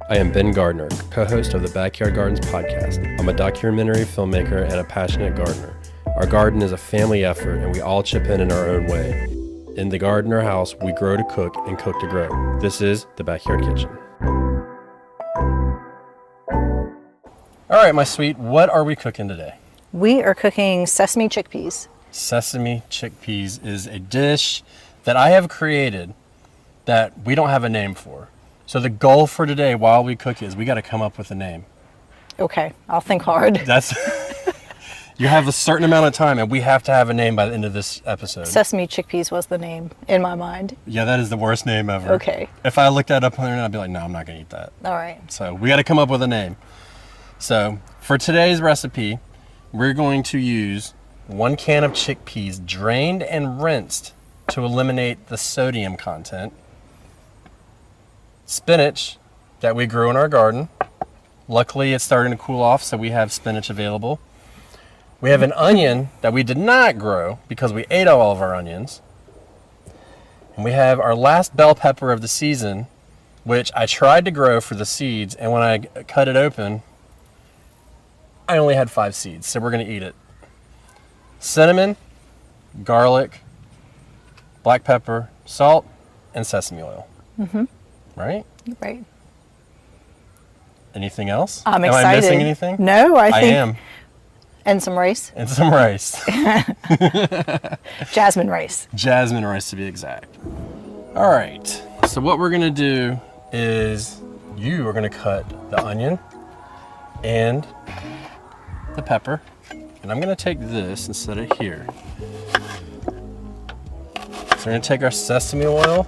I am Ben Gardner, co-host of the Backyard Gardens podcast. I'm a documentary filmmaker and a passionate gardener. Our garden is a family effort and we all chip in our own way. In the garden or house, we grow to cook and cook to grow. This is the Backyard Kitchen. All right, my sweet, what are we cooking today? We are cooking sesame chickpeas. Sesame chickpeas is a dish that I have created that we don't have a name for. So the goal for today while we cook is we got to come up with a name. Okay, I'll think hard. That's you have a certain amount of time and we have to have a name by the end of this episode. Sesame chickpeas was the name in my mind. Yeah, that is the worst name ever. Okay. If I looked that up on the internet, I'd be like, no, I'm not going to eat that. All right. So we got to come up with a name. So for today's recipe, we're going to use 1 can of chickpeas drained and rinsed to eliminate the sodium content. Spinach that we grew in our garden. Luckily, it's starting to cool off, so we have spinach available. We have an onion that we did not grow because we ate all of our onions. And we have our last bell pepper of the season, which I tried to grow for the seeds, and when I cut it open, I only had 5 seeds, so we're going to eat it. Cinnamon, garlic, black pepper, salt, and sesame oil. Mm-hmm. Right? Right. Anything else? I'm excited. Am I missing anything? No, I think. I am. And some rice? And some rice. Jasmine rice. Jasmine rice to be exact. All right. So what we're going to do is you are going to cut the onion and the pepper. And I'm going to take this instead of here. So we're going to take our sesame oil.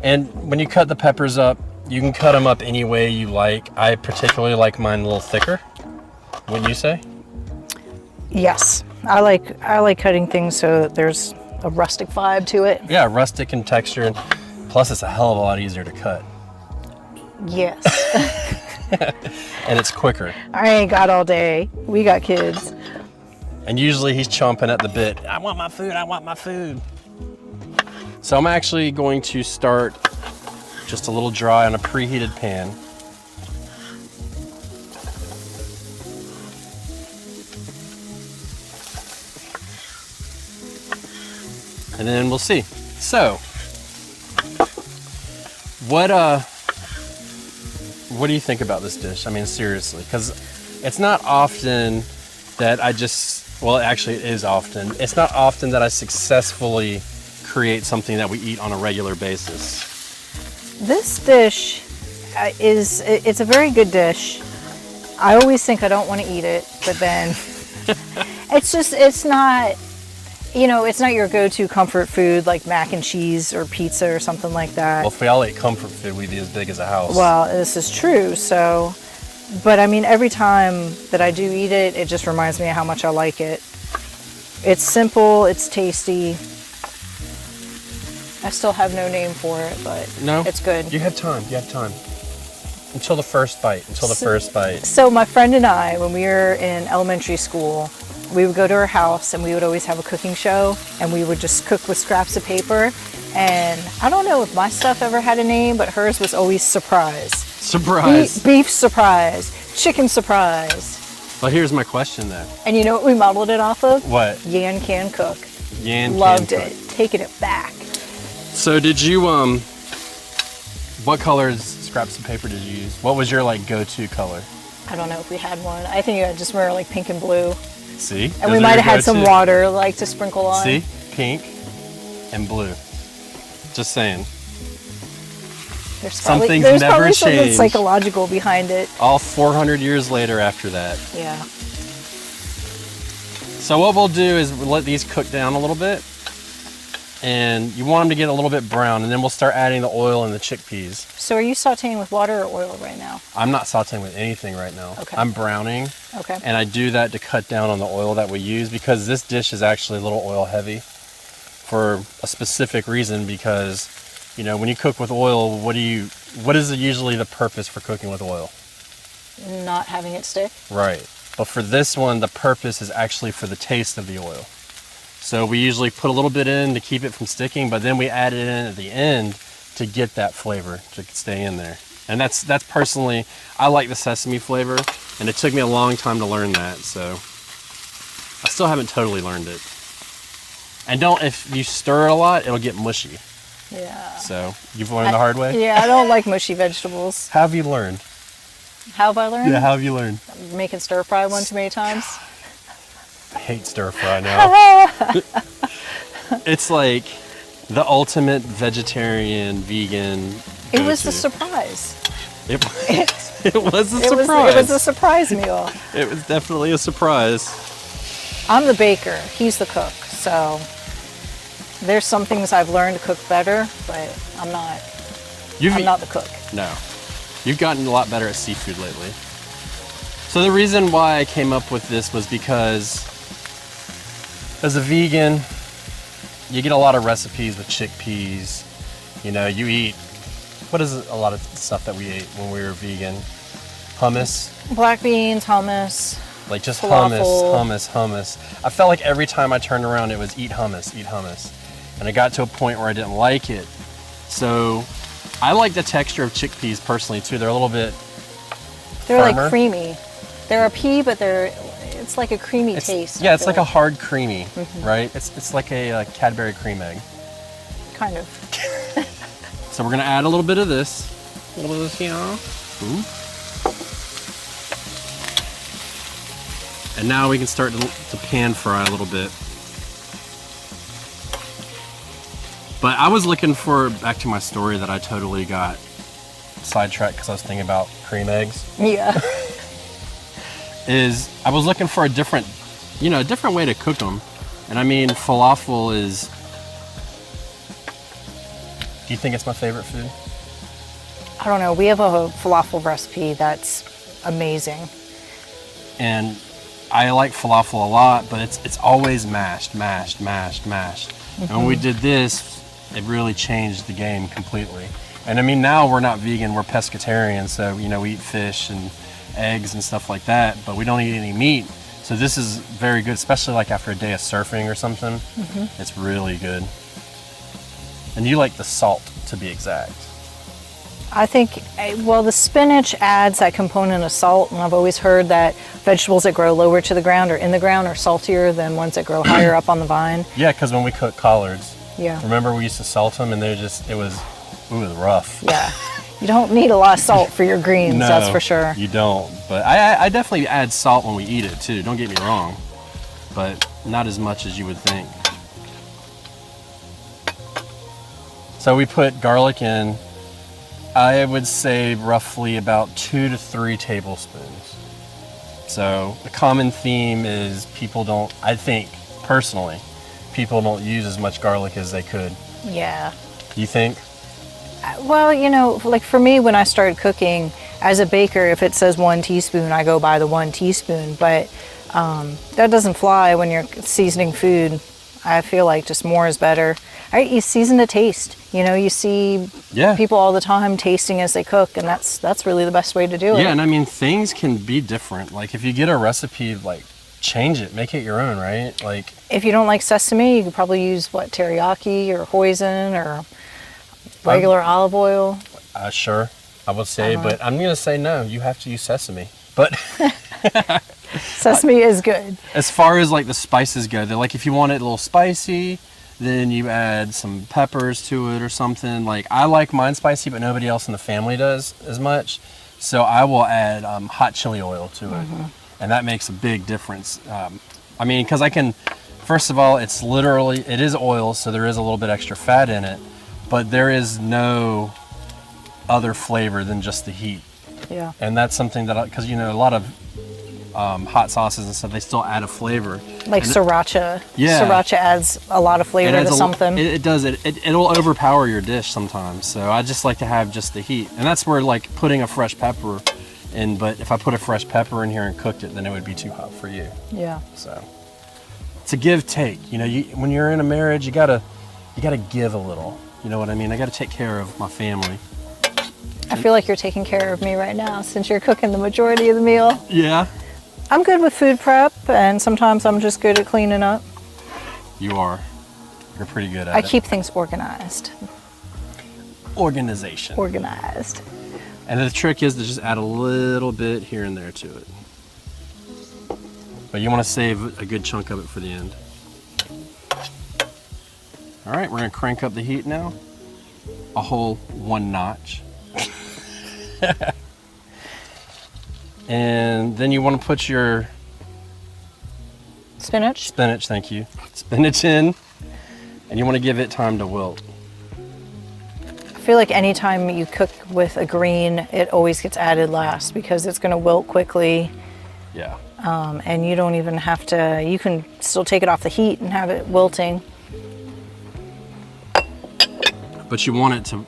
And when you cut the peppers up, you can cut them up any way you like. I particularly like mine a little thicker. Wouldn't you say? Yes. I like cutting things so that there's a rustic vibe to it. Yeah, rustic in texture. Plus, it's a hell of a lot easier to cut. Yes. And it's quicker. I ain't got all day. We got kids. And usually he's chomping at the bit. I want my food, I want my food. So I'm actually going to start just a little dry on a preheated pan. And then we'll see. So, what do you think about this dish? I mean, seriously, because it's not often that actually it is often. It's not often that I successfully create something that we eat on a regular basis. This dish it's a very good dish. I always think I don't want to eat it, but then it's not, it's not your go-to comfort food like mac and cheese or pizza or something like that. Well, if we all ate comfort food, we'd be as big as a house. Well, this is true. So, but I mean, every time that I do eat it, it just reminds me of how much I like it. It's simple, it's tasty. I still have no name for it, but no, it's good. You have time. Until the first bite. So my friend and I, when we were in elementary school, we would go to her house and we would always have a cooking show and we would just cook with scraps of paper. And I don't know if my stuff ever had a name, but hers was always surprise. Surprise. Beef surprise. Chicken surprise. Well, here's my question then. And you know what we modeled it off of? What? Yan Can Cook. Loved it. Taking it back. So did you, what colors scraps of paper did you use? What was your go-to color? I don't know if we had one. I think I just remember pink and blue. See? And we might have had some water to sprinkle on. See? Pink and blue. Just saying. There's probably something changed. Psychological behind it. All 400 years later after that. Yeah. So what we'll do is we'll let these cook down a little bit. And you want them to get a little bit brown, and then we'll start adding the oil and the chickpeas. So are you sauteing with water or oil right now? I'm not sauteing with anything right now. Okay. I'm browning. Okay. And I do that to cut down on the oil that we use because this dish is actually a little oil heavy for a specific reason because, when you cook with oil, what is usually the purpose for cooking with oil? Not having it stick? Right. But for this one, the purpose is actually for the taste of the oil. So we usually put a little bit in to keep it from sticking, but then we add it in at the end to get that flavor to stay in there. And that's personally, I like the sesame flavor, and it took me a long time to learn that, so I still haven't totally learned it. And if you stir it a lot, it'll get mushy. Yeah. So you've learned the hard way? Yeah, I don't like mushy vegetables. How have you learned? How have I learned? Yeah, how have you learned? Making stir fry one too many times. I hate stir fry now. It's like the ultimate vegetarian, vegan. It was go-to. a surprise. It was a It surprise. was a surprise meal. It was definitely a surprise. I'm the baker. He's the cook. So there's some things I've learned to cook better, but I'm not the cook. No. You've gotten a lot better at seafood lately. So the reason why I came up with this was because as a vegan, you get a lot of recipes with chickpeas. You know, you eat, what is a lot of stuff that we ate when we were vegan? Hummus. Black beans, hummus. Like just falafel. hummus. I felt like every time I turned around, it was eat hummus. And I got to a point where I didn't like it. So I like the texture of chickpeas personally too. They're a little bit They're firmer. like creamy. They're a pea, but it's like a creamy taste. Yeah, I it's feel like a hard creamy, right? It's like a Cadbury cream egg. kind of. So we're gonna add a little bit of this. A little bit of this here. Ooh. And now we can start to pan fry a little bit. But I was looking for, back to my story that I totally got sidetracked because I was thinking about cream eggs. Yeah. I was looking for a different way to cook them. And I mean, falafel is, do you think it's my favorite food? I don't know. We have a falafel recipe that's amazing. And I like falafel a lot, but it's always mashed. And when we did this, it really changed the game completely. And I mean, now we're not vegan, we're pescatarian, so we eat fish and eggs and stuff like that, but we don't eat any meat. So this is very good, especially like after a day of surfing or something. It's really good. And you like the salt, to be exact. I think, well, the spinach adds that component of salt, and I've always heard that vegetables that grow lower to the ground or in the ground are saltier than ones that grow higher up on the vine. Yeah, because when we cook collards, Yeah. remember we used to salt them and it was rough. Yeah. You don't need a lot of salt for your greens, No, that's for sure. You don't. But I definitely add salt when we eat it too, don't get me wrong. But not as much as you would think. So we put garlic in, I would say roughly about 2 to 3 tablespoons. So the common theme is I think personally, people don't use as much garlic as they could. Yeah. You think? Well, like for me, when I started cooking as a baker, if it says 1 teaspoon, I go by the 1 teaspoon. But that doesn't fly when you're seasoning food. I feel like just more is better. You season to taste. You see people all the time tasting as they cook, and that's really the best way to do it. Yeah, and I mean, things can be different. Like if you get a recipe, like change it, make it your own, right? Like if you don't like sesame, you could probably use teriyaki or hoisin or regular olive oil. Sure, I would say, but I'm gonna say no. You have to use sesame. But sesame is good. As far as like the spices go, they're like if you want it a little spicy, then you add some peppers to it or something. Like I like mine spicy, but nobody else in the family does as much. So I will add hot chili oil to it, and that makes a big difference. I mean, because first of all, it is oil, so there is a little bit extra fat in it, but there is no other flavor than just the heat. Yeah. And that's something that, because a lot of hot sauces and stuff, they still add a flavor. Like sriracha. Yeah. Sriracha adds a lot of flavor to something. It does. It'll overpower your dish sometimes. So I just like to have just the heat. And that's where like putting a fresh pepper in, but if I put a fresh pepper in here and cooked it, then it would be too hot for you. Yeah. So it's a give take. When you're in a marriage, you gotta give a little. You know what I mean? I gotta take care of my family. I feel like you're taking care of me right now since you're cooking the majority of the meal. Yeah. I'm good with food prep, and sometimes I'm just good at cleaning up. You are. You're pretty good at it. I keep things organized. Organization. Organized. And the trick is to just add a little bit here and there to it. But you want to save a good chunk of it for the end. All right, we're gonna crank up the heat now. A whole 1 notch. And then you want to put your spinach, thank you. Spinach in, and you want to give it time to wilt. I feel like anytime you cook with a green, it always gets added last because it's going to wilt quickly. Yeah. And you don't even have to, you can still take it off the heat and have it wilting. But you want to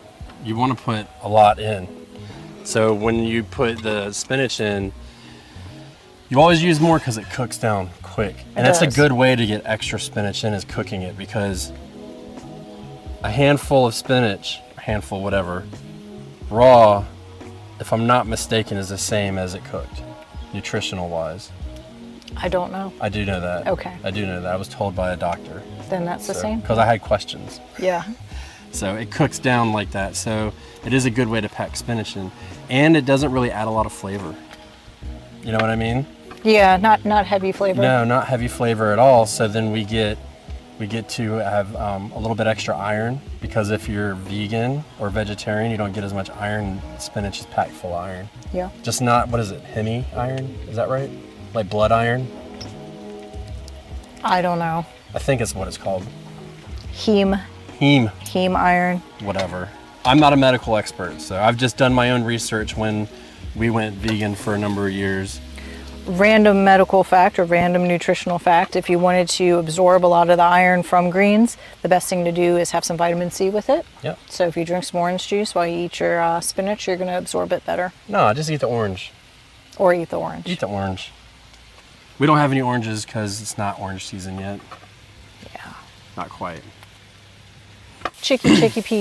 put a lot in. So when you put the spinach in, you always use more because it cooks down quick. And that's a good way to get extra spinach in, is cooking it, because a handful of spinach, whatever, raw, if I'm not mistaken, is the same as it cooked, nutritional wise. I don't know. I do know that. Okay. I do know that. I was told by a doctor. Then that's the same? Because I had questions. Yeah. So it cooks down like that. So it is a good way to pack spinach in. And it doesn't really add a lot of flavor. You know what I mean? Yeah, not heavy flavor. No, not heavy flavor at all. So then we get to have a little bit extra iron, because if you're vegan or vegetarian, you don't get as much iron. Spinach is packed full of iron. Yeah. Just not, what is it, heme iron? Is that right? Like blood iron? I don't know. I think it's what it's called. Heme iron. Whatever. I'm not a medical expert, so I've just done my own research when we went vegan for a number of years. Random medical fact or random nutritional fact: if you wanted to absorb a lot of the iron from greens, the best thing to do is have some vitamin C with it. Yep. So if you drink some orange juice while you eat your spinach, you're going to absorb it better. No, just eat the orange. Or eat the orange. Eat the orange. We don't have any oranges because it's not orange season yet. Yeah. Not quite. Chicky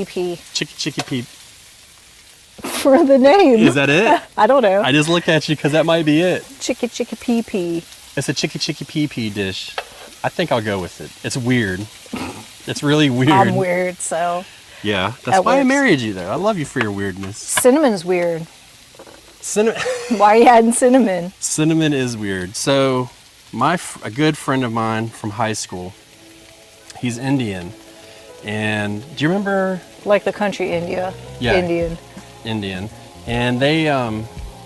pee. Chicky peep. For the name. Is that it? I don't know. I just looked at you because that might be it. Chicky pee. It's a chicky pee dish. I think I'll go with it. It's weird. It's really weird. I'm weird, so. Yeah, that's That why I works. married you, though. I love you for your weirdness. Cinnamon's weird. Cinnamon. Why are you adding cinnamon? Cinnamon is weird. So, a good friend of mine from high school, he's Indian, and do you remember? Like the country India. Yeah. Indian. And they,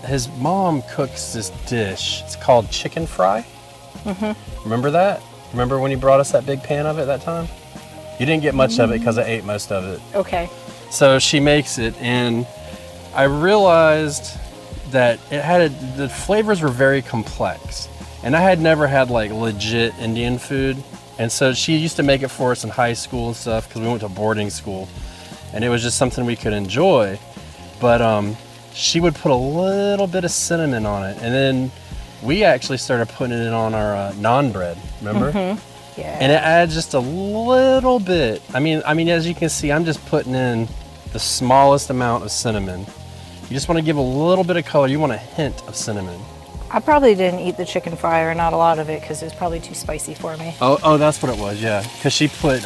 his mom cooks this dish. It's called chicken fry. Mm-hmm. Remember that? Remember when you brought us that big pan of it that time? You didn't get much of it because I ate most of it. Okay. So she makes it, and I realized that the flavors were very complex, and I had never had like legit Indian food. And so she used to make it for us in high school and stuff, because we went to boarding school, and it was just something we could enjoy. But she would put a little bit of cinnamon on it, and then we actually started putting it on our naan bread. Remember? Mm-hmm. Yeah. And it adds just a little bit. I mean, as you can see, I'm just putting in the smallest amount of cinnamon. You just want to give a little bit of color. You want a hint of cinnamon. I probably didn't eat the chicken fry, or not a lot of it, because it was probably too spicy for me. Oh, that's what it was. Yeah, because she put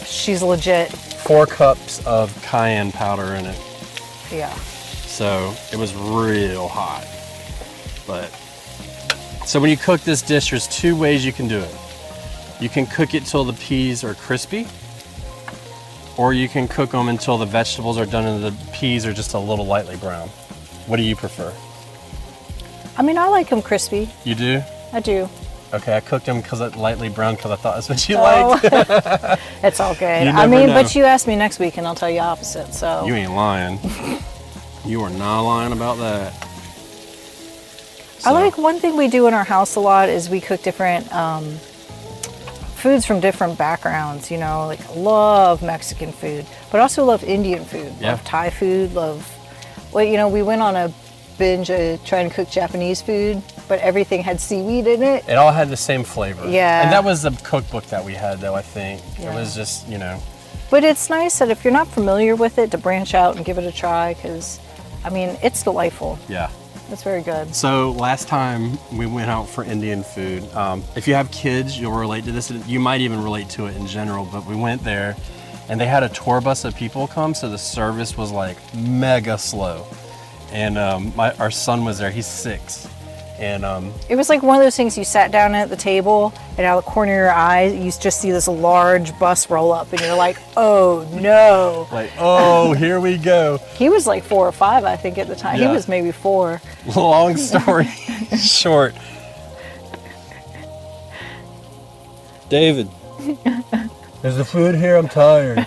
She's legit. 4 cups of cayenne powder in it. Yeah. So it was real hot. But so when you cook this dish, there's 2 ways you can do it. You can cook it till the peas are crispy, or you can cook them until the vegetables are done and the peas are just a little lightly brown. What do you prefer? I mean, I like them crispy. You do? I do. Okay, I cooked them lightly brown because I thought that's what you liked. It's all good. You I never mean, know. but you ask me next week and I'll tell you opposite, so. You ain't lying. You are not lying about that. I like one thing we do in our house a lot is we cook different foods from different backgrounds, you know, like I love Mexican food, but also love Indian food. Yeah. Love Thai food, we went on a binge trying to cook Japanese food, but everything had seaweed in it. It all had the same flavor. Yeah. And that was the cookbook that we had, though, I think. Yeah. It was just, But it's nice that if you're not familiar with it, to branch out and give it a try, because, I mean, it's delightful. Yeah. It's very good. So last time we went out for Indian food, if you have kids, you'll relate to this. You might even relate to it in general, but we went there and they had a tour bus of people come, so the service was like mega slow. and our son was there. He's 6, and It was like one of those things you sat down at the table, and out of the corner of your eye, you just see this large bus roll up, and you're like, oh no. like, oh, here we go. He was like 4 or 5, I think, at the time. Yeah. He was maybe 4. Long story short. David, is the food here? I'm tired.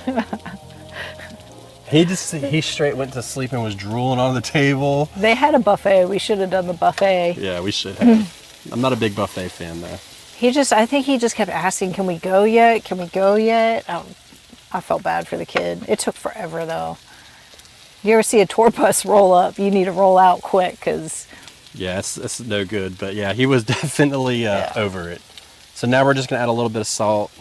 He straight went to sleep and was drooling on the table. They had a buffet. We should have done the buffet. Yeah, we should have. I'm not a big buffet fan though. I think he just kept asking, can we go yet? Can we go yet? I felt bad for the kid. It took forever though. You ever see a tour bus roll up? You need to roll out quick because... Yeah, it's no good. But yeah, he was definitely over it. So now we're just going to add a little bit of salt.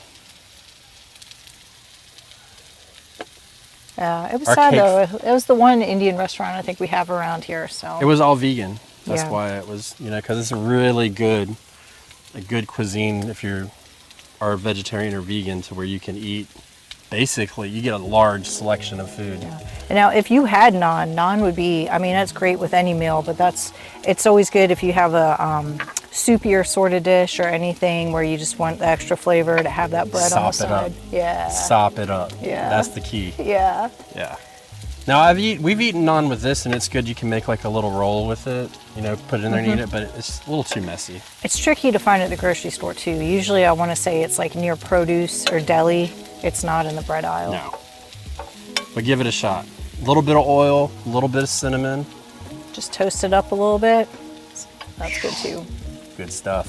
Yeah, it was Our sad cake- though. It was the one Indian restaurant I think we have around here. So It was all vegan. That's Yeah. why it was, because it's really good, a good cuisine if you are a vegetarian or vegan, to where you can eat, basically, you get a large selection of food. And now if you had naan would be, I mean, that's great with any meal, but it's always good if you have a soupier sort of dish or anything where you just want the extra flavor to have that bread on the Sop it up. side. Yeah. Sop it up. Yeah. That's the key. Yeah. Yeah. Now we've eaten naan with this, and it's good. You can make like a little roll with it, put it in there and eat it, but it's a little too messy. It's tricky to find at the grocery store too. Usually I want to say it's like near produce or deli. It's not in the bread aisle. No. But give it a shot. A little bit of oil, a little bit of cinnamon. Just toast it up a little bit. That's good too. Good stuff.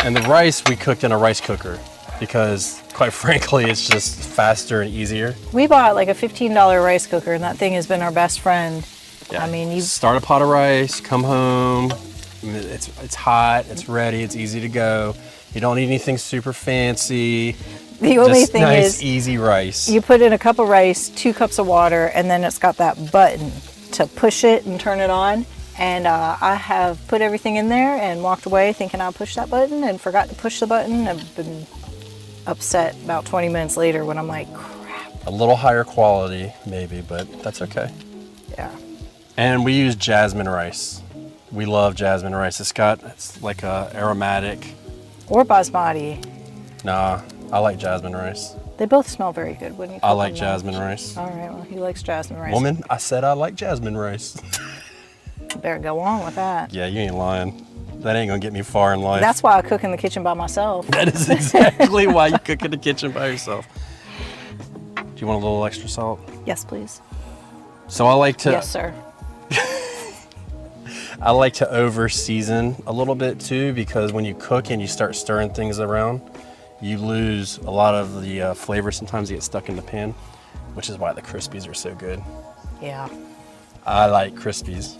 And the rice we cooked in a rice cooker because, quite frankly, it's just faster and easier. We bought like a $15 rice cooker, and that thing has been our best friend. Yeah. I mean, you start a pot of rice, come home. It's hot, it's ready, it's easy to go. You don't need anything super fancy. the only Just thing nice, is easy rice. you put in a cup of rice, 2 cups of water, and then it's got that button to push it and turn it on. And I have put everything in there and walked away thinking I'll push that button and forgot to push the button. I've been upset about 20 minutes later when I'm like, crap. A little higher quality, maybe, but that's okay. Yeah. And we use jasmine rice. We love jasmine rice. It's like a aromatic. Or basmati. Nah, I like jasmine rice. They both smell very good when you cook I like them. jasmine rice. All right, well, he likes jasmine rice. Woman, I said I like jasmine rice. Better go on with that. Yeah, you ain't lying. That ain't gonna get me far in life. That's why I cook in the kitchen by myself. That is exactly why you cook in the kitchen by yourself. Do you want a little extra salt? Yes, please. So I like to Yes, sir. I like to over season a little bit too, because when you cook and you start stirring things around, you lose a lot of the flavor. Sometimes you get stuck in the pan, which is why the Crispies are so good. Yeah. I like Crispies.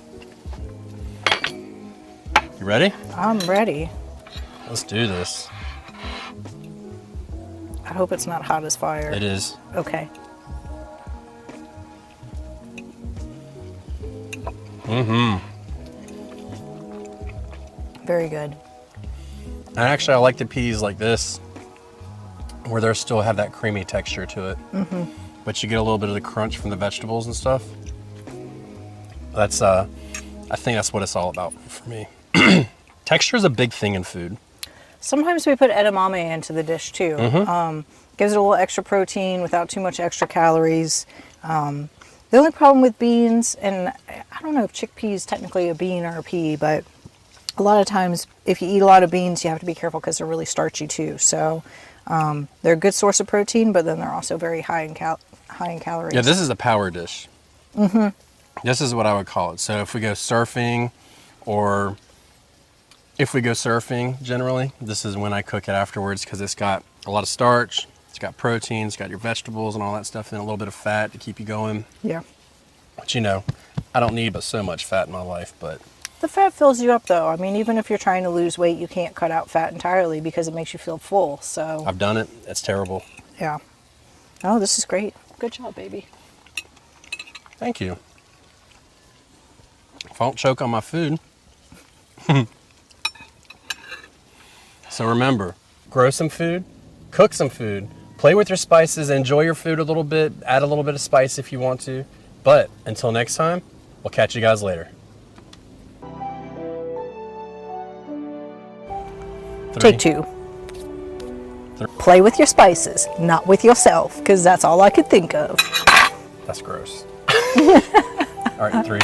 You ready? I'm ready. Let's do this. I hope it's not hot as fire. It is. Okay. Very good. And actually, I like the peas like this, where they still have that creamy texture to it. But you get a little bit of the crunch from the vegetables and stuff. That's, I think that's what it's all about for me. Texture is a big thing in food. Sometimes we put edamame into the dish too. Gives it a little extra protein without too much extra calories. The only problem with beans, and I don't know if chickpea is technically a bean or a pea, but a lot of times if you eat a lot of beans, you have to be careful because they're really starchy too. So they're a good source of protein, but then they're also very high in calories. Yeah, this is a power dish. This is what I would call it. So if we go surfing, or if we go surfing generally, this is when I cook it afterwards, because it's got a lot of starch, it's got protein, it's got your vegetables and all that stuff, and a little bit of fat to keep you going. Yeah. But I don't need but so much fat in my life, but The fat fills you up though. I mean, even if you're trying to lose weight, you can't cut out fat entirely because it makes you feel full. So I've done it. It's terrible. yeah. Oh, this is great. Good job, baby. Thank you. If I don't choke on my food. So remember, grow some food, cook some food, play with your spices, enjoy your food a little bit, add a little bit of spice if you want to. But until next time, we'll catch you guys later. Take 2. Play with your spices, not with yourself, because that's all I could think of. That's gross. All right, 3.